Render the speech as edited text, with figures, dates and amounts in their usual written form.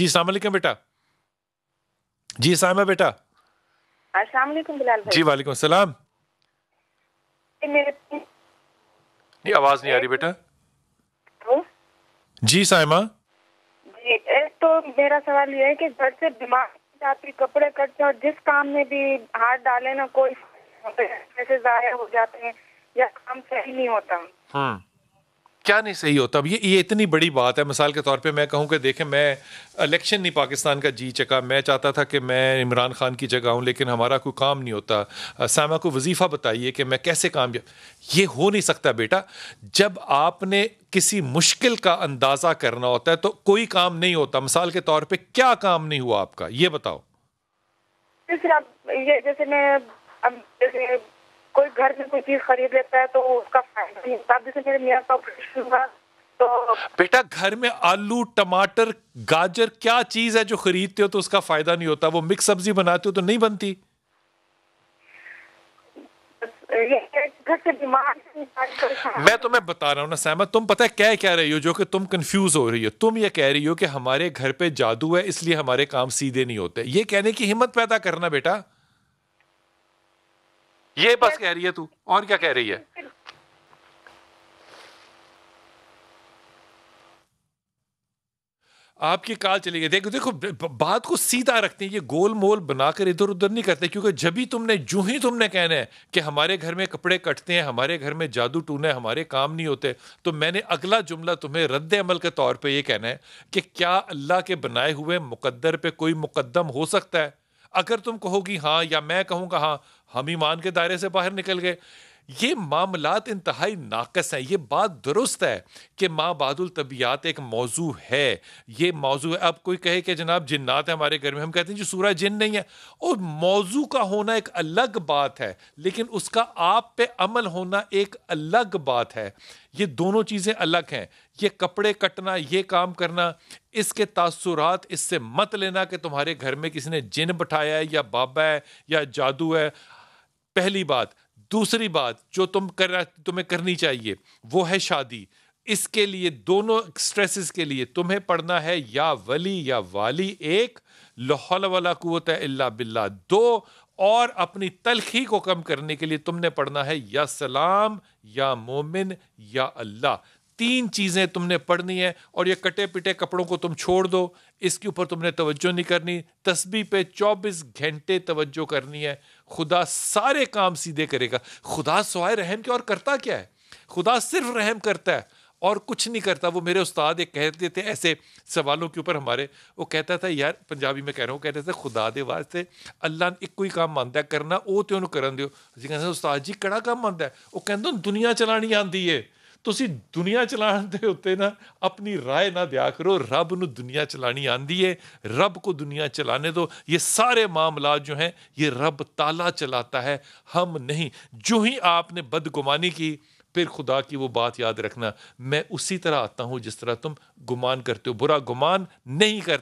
جی السلام علیکم بیٹا. جی سائمہ بیٹا. السلام علیکم بلال بھائی. جی وعلیکم السلام. نہیں آواز نہیں آ رہی بیٹا. جی سائمہ. جی ایک تو میرا سوال یہ ہے کہ گھر سے بیمار جاتی، کپڑے کٹتے اور جس کام میں بھی ہاتھ ڈالے نا کوئی پیسے ضائع ہو جاتے ہیں یا کام صحیح نہیں ہوتا. کیا نہیں صحیح ہوتا؟ اب یہ اتنی بڑی بات ہے. مثال کے طور پہ میں کہوں کہ دیکھیں میں الیکشن نہیں پاکستان کا جی چکا، میں چاہتا تھا کہ میں عمران خان کی جگہ ہوں لیکن ہمارا کوئی کام نہیں ہوتا. سائمہ کو وظیفہ بتائیے کہ میں کیسے کام. یہ ہو نہیں سکتا بیٹا. جب آپ نے کسی مشکل کا اندازہ کرنا ہوتا ہے تو کوئی کام نہیں ہوتا. مثال کے طور پہ کیا کام نہیں ہوا آپ کا یہ بتاؤ. جیسے میں اب جیسے کوئی گھر میں کوئی چیز خرید لیتا ہے تو اس کا فائدہ نہیں ہوتا. جیسے میرے میاں کا آپریشن ہوا تو بیٹا گھر میں آلو ٹماٹر گاجر کیا چیز ہے جو خریدتے ہو تو اس کا فائدہ نہیں ہوتا؟ وہ مکس سبزی بناتے ہو تو نہیں بنتی. گھر سے بیمار. میں تمہیں بتا رہا ہوں نا سائمہ، تم پتہ ہے کہہ رہی ہو جو کہ تم کنفیوز ہو رہی ہو. تم یہ کہہ رہی ہو کہ ہمارے گھر پہ جادو ہے اس لیے ہمارے کام سیدھے نہیں ہوتے. یہ کہنے کی ہمت پیدا کرنا بیٹا. یہ بس کہہ رہی ہے تو اور کیا کہہ رہی ہے؟ آپ کی کال چلی گئی. دیکھو بات کو سیدھا رکھتے ہیں، یہ گول مول بنا کر ادھر ادھر نہیں کرتے. کیونکہ جب ہی تم نے کہنا ہے کہ ہمارے گھر میں کپڑے کٹتے ہیں، ہمارے گھر میں جادو ٹونا ہے، ہمارے کام نہیں ہوتے، تو میں نے اگلا جملہ تمہیں رد عمل کے طور پہ یہ کہنا ہے کہ کیا اللہ کے بنائے ہوئے مقدر پہ کوئی مقدم ہو سکتا ہے؟ اگر تم کہو گی ہاں یا میں کہوں گا ہاں، ہم ایمان کے دائرے سے باہر نکل گئے. یہ معاملات انتہائی ناقص ہیں. یہ بات درست ہے کہ ما بعد الطبیعات ایک موضوع ہے. یہ موضوع ہے. اب کوئی کہے کہ جناب جنات ہے ہمارے گھر میں، ہم کہتے ہیں جو سورہ جن نہیں ہے. اور موضوع کا ہونا ایک الگ بات ہے لیکن اس کا آپ پہ عمل ہونا ایک الگ بات ہے. یہ دونوں چیزیں الگ ہیں. یہ کپڑے کٹنا، یہ کام کرنا، اس کے تاثرات اس سے مت لینا کہ تمہارے گھر میں کسی نے جن بٹھایا ہے یا بابا ہے یا جادو ہے. پہلی بات. دوسری بات جو تمہیں کرنی چاہیے وہ ہے شادی. اس کے لیے دونوں سٹریسز کے لیے تمہیں پڑھنا ہے یا ولی یا والی ایک، لا حول ولا قوت الا باللہ دو، اور اپنی تلخی کو کم کرنے کے لیے تم نے پڑھنا ہے یا سلام یا مومن یا اللہ. تین چیزیں تم نے پڑھنی ہے. اور یہ کٹے پٹے کپڑوں کو تم چھوڑ دو، اس کے اوپر تم نے توجہ نہیں کرنی. تسبیح پہ 24 گھنٹے توجہ کرنی ہے. خدا سارے کام سیدھے کرے گا. خدا سوائے رحم کے اور کرتا کیا ہے؟ خدا صرف رحم کرتا ہے اور کچھ نہیں کرتا. وہ میرے استاد ایک کہتے تھے ایسے سوالوں کے اوپر ہمارے، وہ کہتا تھا یار پنجابی میں کہہ رہا ہوں، کہتے تھے خدا دے واسطے اللہ ایک کوئی کام مانتا ہے کرنا وہ تے انہوں کرن دیو. اسی کہتے ہیں استاد جی کہڑا کام مانتا ہے؟ وہ کہتے دنیا چلانی آندی ہے. تسی دنیا چلان دے ہوتے نا اپنی رائے نہ دیا کرو. رب نو دنیا چلانی آندی ہے، رب کو دنیا چلانے دو. یہ سارے معاملات جو ہیں یہ رب تعالیٰ چلاتا ہے، ہم نہیں. جو ہی آپ نے بدگمانی کی پھر خدا کی وہ بات یاد رکھنا، میں اسی طرح آتا ہوں جس طرح تم گمان کرتے ہو. برا گمان نہیں کرتے.